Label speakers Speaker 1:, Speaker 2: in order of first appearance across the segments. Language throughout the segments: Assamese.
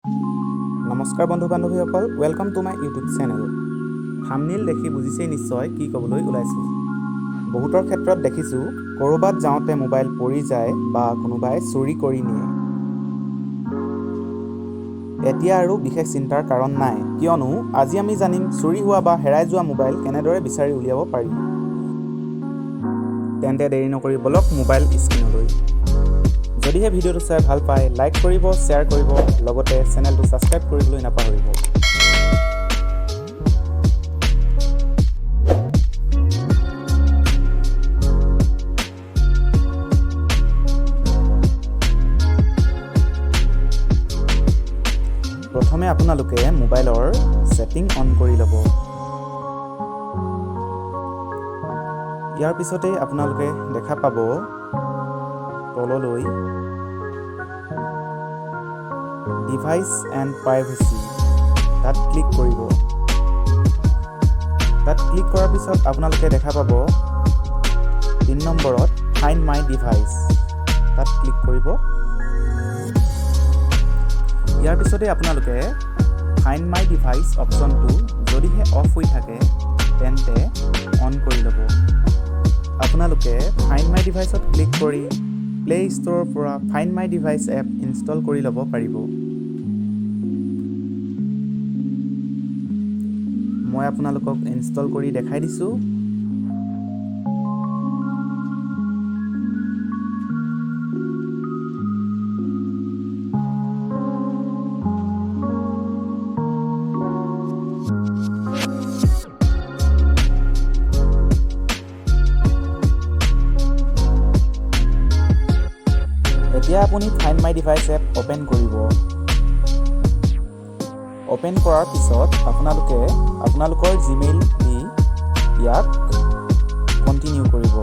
Speaker 1: নমস্কাৰ বন্ধু বান্ধৱীসকল, welcome to my YouTube channel. Thumbnail দেখি বুজিছেই নিশ্চয় কি ক'বলৈ ওলাইছোঁ। বহুতৰ ক্ষেত্ৰত দেখিছোঁ ক'ৰবাত যাওঁতে মোবাইল পৰি যায় বা কোনোবাই চুৰি কৰি নিয়ে। এতিয়া আৰু বিশেষ চিন্তাৰ কাৰণ নাই, কিয়নো আজি আমি জানিম চুৰি হোৱা বা হেৰাই যোৱা মোবাইল কেনেদৰে বিচাৰি উলিয়াব পাৰি। তেন্তে দেৰি নকৰি বলক মোবাইল স্ক্ৰীনলৈ। যদিহে ভিডিঅ'টো চাই ভাল পায়, লাইক কৰিব, শ্বেয়াৰ কৰিব, লগতে চেনেলটো ছাবস্ক্ৰাইব কৰিবলৈ নাপাহৰিব। প্ৰথমে আপোনালোকে মোবাইলৰ ছেটিং অন কৰি ল'ব। ইয়াৰ পিছতে আপোনালোকে দেখা পাব তললৈ ডিভাইচ এণ্ড প্ৰাইভেচি, তাত ক্লিক কৰিব। তাত ক্লিক কৰাৰ পিছত আপোনালোকে দেখা পাব 3 নম্বৰত ফাইণ্ড মাই ডিভাইচ, তাত ক্লিক কৰিব। ইয়াৰ পিছতে আপোনালোকে ফাইণ্ড মাই ডিভাইচ অপশ্যনটো যদিহে অফ হৈ থাকে তেন্তে অন কৰি ল'ব। আপোনালোকে ফাইণ্ড মাই ডিভাইচত ক্লিক কৰি প্লে ষ্ট'ৰৰ পৰা find my device app install কৰি ল'ব পাৰিব। মই আপোনালোকক ইনষ্টল কৰি দেখাই দিছোঁ। এতিয়া আপুনি find my device app open কৰিব। অ'পেন কৰাৰ পিছত আপোনালোকে আপোনালোকৰ জিমেইল দি ইয়াক কণ্টিনিউ কৰিব।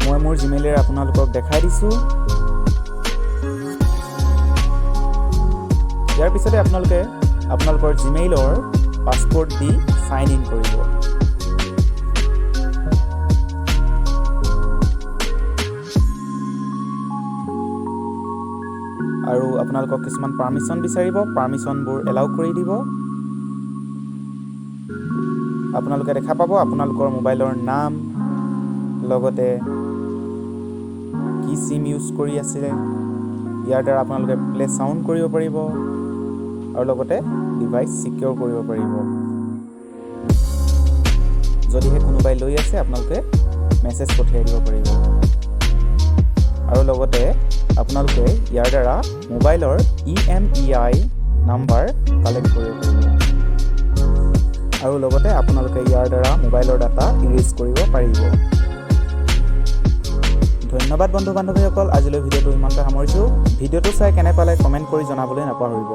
Speaker 1: মই মোৰ জিমেইলেৰে আপোনালোকক দেখাই দিছোঁ। ইয়াৰ পিছতে আপোনালোকে আপোনালোকৰ জিমেইলৰ পাছৱৰ্ড দি চাইন ইন কৰিব। আৰু আপোনালোকক কিছুমান পাৰ্মিশ্যন বিচাৰিব, পাৰ্মিশ্যনবোৰ এলাউ কৰি দিব। আপোনালোকে দেখা পাব আপোনালোকৰ মোবাইলৰ নাম, লগতে কি চিম ইউজ কৰি আছিলে, ইয়াৰ দ্বাৰা আপোনালোকে প্লে চাউণ্ড কৰিব পাৰিব আৰু লগতে ডিভাইচ ছিকিউৰ কৰিব পাৰিব। যদিহে কোনোবাই লৈ আছে আপোনালোকে মেছেজ পঠিয়াই দিব পাৰিব। আৰু লগতে আপোনালোকে ইয়াৰ দ্বাৰা মোবাইলৰ EMEI নাম্বাৰ কালেক্ট কৰিব পাৰিব। আৰু লগতে আপোনালোকে ইয়াৰ দ্বাৰা মোবাইলৰ ডাটা ইৰেজ কৰিব পাৰিব। ধন্যবাদ বন্ধু বান্ধৱীসকল, আজিলৈ ভিডিঅ'টো ইমানতে সামৰিছোঁ। ভিডিঅ'টো চাই কেনে পালে কমেণ্ট কৰি জনাবলৈ নাপাহৰিব।